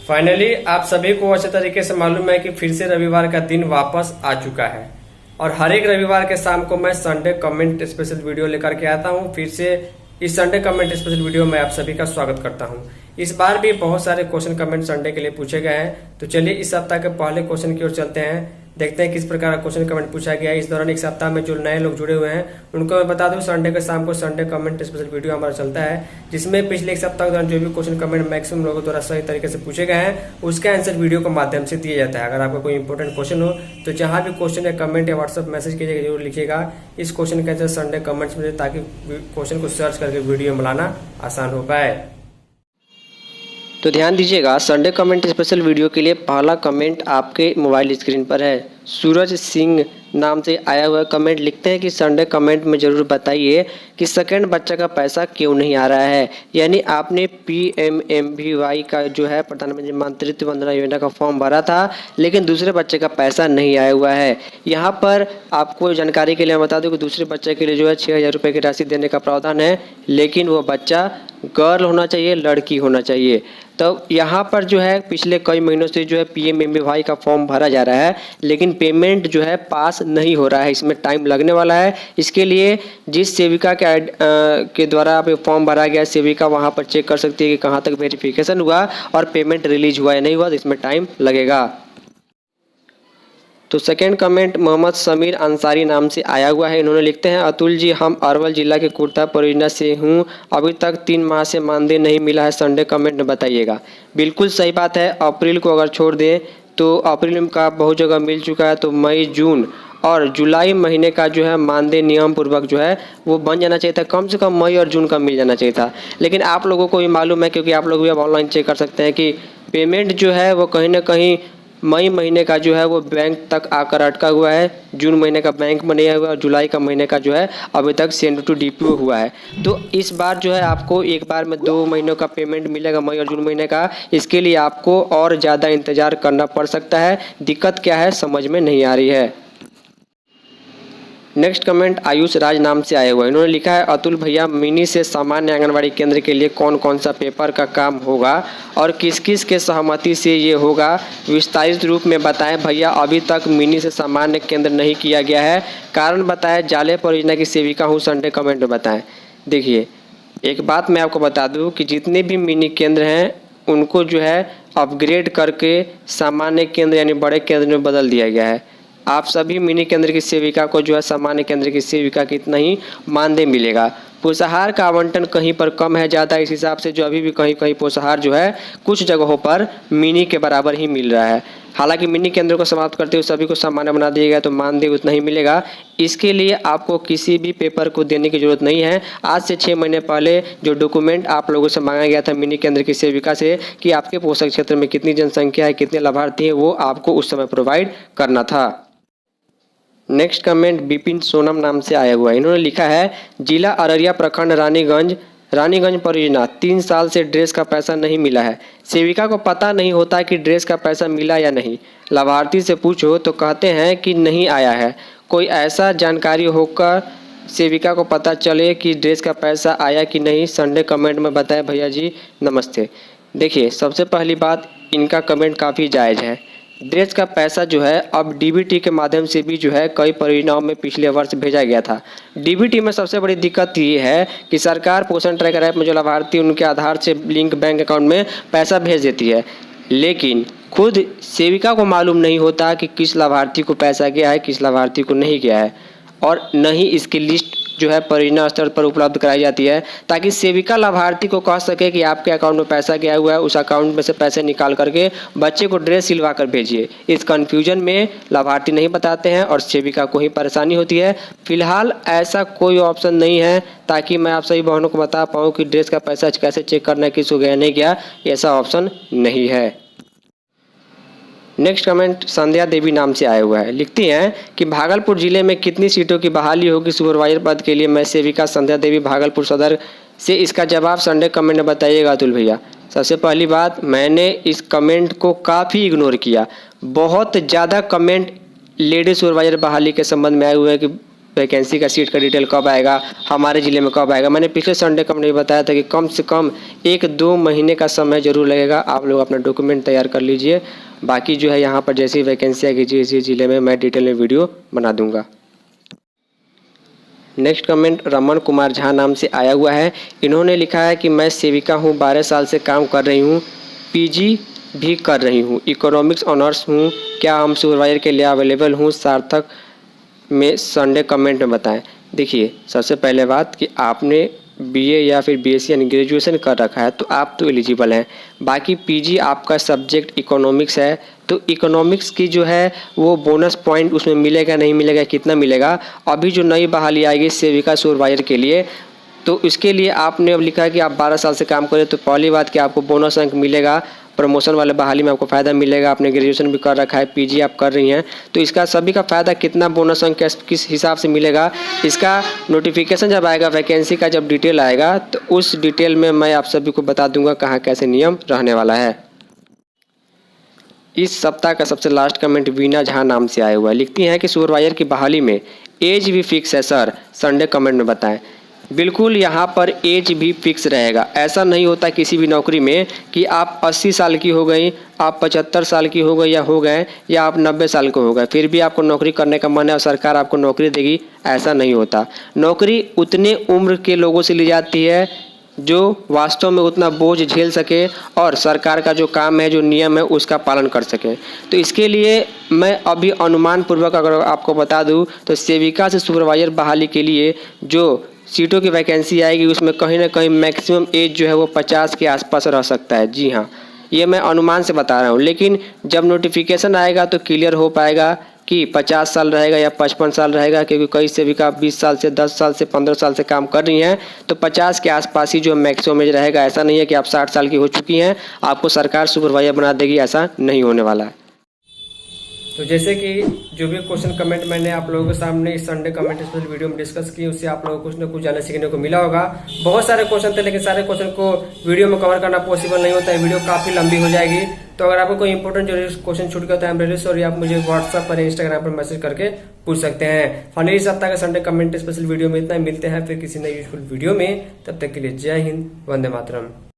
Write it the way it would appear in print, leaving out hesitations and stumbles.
Finally आप सभी को अच्छे तरीके से मालूम है कि फिर से रविवार का दिन वापस आ चुका है और हर एक रविवार के शाम को मैं संडे कमेंट स्पेशल वीडियो लेकर के आता हूं। फिर से इस संडे कमेंट स्पेशल वीडियो में आप सभी का स्वागत करता हूं। इस बार भी बहुत सारे क्वेश्चन कमेंट संडे के लिए पूछे गए हैं, तो चलिए इस सप्ताह के पहले क्वेश्चन की ओर चलते हैं, देखते हैं किस प्रकार का क्वेश्चन कमेंट पूछा गया है। इस दौरान एक सप्ताह में जो नए लोग जुड़े हुए हैं उनको मैं बता दूं, संडे के शाम को संडे कमेंट स्पेशल वीडियो हमारा चलता है, जिसमें पिछले एक सप्ताह के दौरान जो भी क्वेश्चन कमेंट मैक्सिमम लोगों द्वारा सही तरीके से पूछे गए हैं उसका आंसर वीडियो के माध्यम से दिया जाता है। अगर आपका कोई इंपॉर्टेंट क्वेश्चन हो तो जहां भी क्वेश्चन या कमेंट या व्हाट्सअप मैसेज कीजिएगा, जरूर लिखिएगा इस क्वेश्चन का आंसर संडे कमेंट्स में, ताकि क्वेश्चन को सर्च करके वीडियो में लाना आसान हो पाए। तो ध्यान दीजिएगा, संडे कमेंट स्पेशल वीडियो के लिए पहला कमेंट आपके मोबाइल स्क्रीन पर है। सूरज सिंह नाम से आया हुआ कमेंट लिखते हैं कि संडे कमेंट में ज़रूर बताइए कि सेकंड बच्चा का पैसा क्यों नहीं आ रहा है। यानी आपने PMMVY का जो है प्रधानमंत्री मातृत्व वंदना योजना का फॉर्म भरा था, लेकिन दूसरे बच्चे का पैसा नहीं आया हुआ है। यहाँ पर आपको जानकारी के लिए बता दूं कि दूसरे बच्चे के लिए जो है 6,000 रुपये की राशि देने का प्रावधान है, लेकिन वो बच्चा गर्ल होना चाहिए, लड़की होना चाहिए। तो यहाँ पर जो है पिछले कई महीनों से जो है PMMVY का फॉर्म भरा जा रहा है, लेकिन पेमेंट जो है पास नहीं हो रहा है, इसमें टाइम लगने वाला है। इसके लिए जिस सेविका के द्वारा आप फॉर्म भरा गया, सेविका वहाँ पर चेक कर सकती है कि कहाँ तक वेरिफिकेशन हुआ और पेमेंट रिलीज हुआ या नहीं हुआ, तो इसमें टाइम लगेगा। तो सेकंड कमेंट मोहम्मद समीर अंसारी नाम से आया हुआ है। इन्होंने लिखते हैं, अतुल जी, हम अरवल जिला के कुर्ता परियोजना से हूँ, अभी तक 3 माह से मानदेय नहीं मिला है, संडे कमेंट में बताइएगा। बिल्कुल सही बात है, अप्रैल को अगर छोड़ दें तो अप्रैल का बहुत जगह मिल चुका है, तो मई, जून और जुलाई महीने का जो है मानदेय नियम पूर्वक जो है वो बन जाना चाहिए था, कम से कम मई और जून का मिल जाना चाहिए था। लेकिन आप लोगों को भी मालूम है, क्योंकि आप लोग भी अब ऑनलाइन चेक कर सकते हैं कि पेमेंट जो है वो कहीं ना कहीं मई महीने का जो है वो बैंक तक आकर अटका हुआ है, जून महीने का बैंक में नहीं आया हुआ और जुलाई का महीने का जो है अभी तक सेंड टू DPO हुआ है। तो इस बार जो है आपको एक बार में 2 महीनों का पेमेंट मिलेगा, मई और जून महीने का। इसके लिए आपको और ज़्यादा इंतज़ार करना पड़ सकता है। दिक्कत क्या है समझ में नहीं आ रही है। नेक्स्ट कमेंट आयुष राज नाम से आया हुआ है। इन्होंने लिखा है, अतुल भैया, मिनी से सामान्य आंगनबाड़ी केंद्र के लिए कौन कौन सा पेपर का काम होगा और किस किस के सहमति से ये होगा, विस्तारित रूप में बताएं भैया। अभी तक मिनी से सामान्य केंद्र नहीं किया गया है, कारण बताएं। जाले परियोजना की सेविका हूँ, संडे कमेंट में बताएं। देखिए, एक बात मैं आपको बता दूँ कि जितने भी मिनी केंद्र हैं उनको जो है अपग्रेड करके सामान्य केंद्र यानी बड़े केंद्र में बदल दिया गया है। आप सभी मिनी केंद्र की सेविका को जो है सामान्य केंद्र की सेविका की इतना ही मानदेय मिलेगा। पोषाहार का आवंटन कहीं पर कम है, ज़्यादा, इस हिसाब से जो अभी भी कहीं कहीं पोषाहार जो है कुछ जगहों पर मिनी के बराबर ही मिल रहा है। हालांकि मिनी केंद्र को समाप्त करते हुए सभी को सामान्य बना दिया गया, तो मानदेय उतना ही मिलेगा। इसके लिए आपको किसी भी पेपर को देने की जरूरत नहीं है। आज से 6 महीने पहले जो डॉक्यूमेंट आप लोगों से मांगा गया था मिनी केंद्र की सेविका से कि आपके पोषक क्षेत्र में कितनी जनसंख्या है, कितने लाभार्थी हैं, वो आपको उस समय प्रोवाइड करना था। नेक्स्ट कमेंट विपिन सोनम नाम से आया हुआ है। इन्होंने लिखा है, जिला अररिया प्रखंड रानीगंज परियोजना 3 साल से ड्रेस का पैसा नहीं मिला है। सेविका को पता नहीं होता कि ड्रेस का पैसा मिला या नहीं। लाभार्थी से पूछो तो कहते हैं कि नहीं आया है। कोई ऐसा जानकारी होकर सेविका को पता चले कि ड्रेस का पैसा आया कि नहीं, संडे कमेंट में बताएं भैया जी, नमस्ते। देखिए, सबसे पहली बात, इनका कमेंट काफ़ी जायज़ है। ड्रेस का पैसा जो है अब DBT के माध्यम से भी जो है कई परियोजनाओं में पिछले वर्ष भेजा गया था। DBT में सबसे बड़ी दिक्कत ये है कि सरकार पोषण ट्रैकर ऐप में जो लाभार्थी उनके आधार से लिंक बैंक अकाउंट में पैसा भेज देती है, लेकिन खुद सेविका को मालूम नहीं होता कि किस लाभार्थी को पैसा गया है, किस लाभार्थी को नहीं गया है, और न ही इसकी लिस्ट जो है परियोजना स्तर पर उपलब्ध कराई जाती है, ताकि सेविका लाभार्थी को कह सके कि आपके अकाउंट में पैसा गया हुआ है, उस अकाउंट में से पैसे निकाल करके बच्चे को ड्रेस सिलवा कर भेजिए। इस कन्फ्यूजन में लाभार्थी नहीं बताते हैं और सेविका को ही परेशानी होती है। फिलहाल ऐसा कोई ऑप्शन नहीं है ताकि मैं आप सभी बहनों को बता पाऊँ कि ड्रेस का पैसा कैसे चेक करना है, किसको गया नहीं गया, ऐसा ऑप्शन नहीं है। नेक्स्ट कमेंट संध्या देवी नाम से आया हुआ है। लिखती हैं कि भागलपुर जिले में कितनी सीटों की बहाली होगी सुपरवाइजर पद के लिए। मैं सेविका संध्या देवी, भागलपुर सदर से। इसका जवाब संडे कमेंट में बताइएगा अतुल भैया। सबसे पहली बात, मैंने इस कमेंट को काफ़ी इग्नोर किया। बहुत ज़्यादा कमेंट लेडी सुपरवाइजर बहाली के संबंध में आए हुए हैं कि वैकेंसी का सीट का डिटेल कब आएगा, हमारे ज़िले में कब आएगा। मैंने पिछले संडे को हमने बताया था कि कम से कम 1-2 महीने का समय ज़रूर लगेगा। आप लोग अपना डॉक्यूमेंट तैयार कर लीजिए। बाकी जो है यहाँ पर जैसी वैकेंसी आएगी जिस ज़िले में, मैं डिटेल में वीडियो बना दूँगा। नेक्स्ट कमेंट रमन कुमार झा नाम से आया हुआ है। इन्होंने लिखा है कि मैं सेविका हूँ, 12 साल से काम कर रही हूँ, पीजी भी कर रही हूँ, इकोनॉमिक्स ऑनर्स हूँ, क्या हम सुपरवाइजर के लिए अवेलेबल हूँ, सार्थक में संडे कमेंट में बताएं। देखिए, सबसे पहले बात कि आपने बीए या फिर बीएससी यानी ग्रेजुएशन कर रखा है तो आप तो एलिजिबल हैं। बाकी पीजी आपका सब्जेक्ट इकोनॉमिक्स है तो इकोनॉमिक्स की जो है वो बोनस पॉइंट उसमें मिलेगा नहीं मिलेगा, कितना मिलेगा। अभी जो नई बहाली आएगी सेविका सुपरवाइजर के लिए, तो इसके लिए आपने अब लिखा है कि आप 12 साल से काम करें तो पहली बात कि आपको बोनस अंक मिलेगा, प्रमोशन वाले बहाली में आपको फ़ायदा मिलेगा। आपने ग्रेजुएशन भी कर रखा है, पीजी आप कर रही हैं, तो इसका सभी का फ़ायदा कितना बोनस अंक किस हिसाब से मिलेगा, इसका नोटिफिकेशन जब आएगा, वैकेंसी का जब डिटेल आएगा तो उस डिटेल में मैं आप सभी को बता दूंगा कहाँ कैसे नियम रहने वाला है। इस सप्ताह का सबसे लास्ट कमेंट वीना झा नाम से आया हुआ है। लिखती हैं कि सुपरवाइजर की बहाली में एज भी फिक्स है सर, संडे कमेंट में बताएं। बिल्कुल, यहाँ पर एज भी फिक्स रहेगा। ऐसा नहीं होता किसी भी नौकरी में कि आप 80 साल की हो गई, आप 75 साल की हो गई या हो गए, या आप 90 साल के हो गए, फिर भी आपको नौकरी करने का मन है और सरकार आपको नौकरी देगी, ऐसा नहीं होता। नौकरी उतने उम्र के लोगों से ली जाती है जो वास्तव में उतना बोझ झेल सके और सरकार का जो काम है, जो नियम है, उसका पालन कर सके। तो इसके लिए मैं अभी अनुमान पूर्वक अगर आपको बता दूं तो सेविका से सुपरवाइजर बहाली के लिए जो सीटों की वैकेंसी आएगी उसमें कहीं ना कहीं मैक्सिमम एज जो है वो 50 के आसपास रह सकता है। जी हाँ, ये मैं अनुमान से बता रहा हूँ, लेकिन जब नोटिफिकेशन आएगा तो क्लियर हो पाएगा कि 50 साल रहेगा या 55 साल रहेगा, क्योंकि कई सेविका 20 साल से, 10 साल से, 15 साल से काम कर रही हैं, तो 50 के आसपास ही जो मैक्सिमम एज रहेगा। ऐसा नहीं है कि आप 60 साल की हो चुकी हैं आपको सरकार सुपरवाइजर बना देगी, ऐसा नहीं होने वाला है। तो जैसे कि जो भी क्वेश्चन कमेंट मैंने आप लोगों के सामने इस संडे कमेंट स्पेशल वीडियो में डिस्कस की, उससे आप लोगों को कुछ ना कुछ जानने सीखने को मिला होगा। बहुत सारे क्वेश्चन थे लेकिन सारे क्वेश्चन को वीडियो में कवर करना पॉसिबल नहीं होता है, वीडियो काफ़ी लंबी हो जाएगी। तो अगर आपको कोई इंपॉर्टेंट जो क्वेश्चन छूट गया तो आई एम रियली सॉरी, आप मुझे व्हाट्सएप पर, इंस्टाग्राम पर मैसेज करके पूछ सकते हैं। फाइनली इस सप्ताह का संडे कमेंट स्पेशल वीडियो में इतना ही। मिलते हैं फिर किसी नई यूजफुल वीडियो में, तब तक के लिए जय हिंद, वंदे मातरम।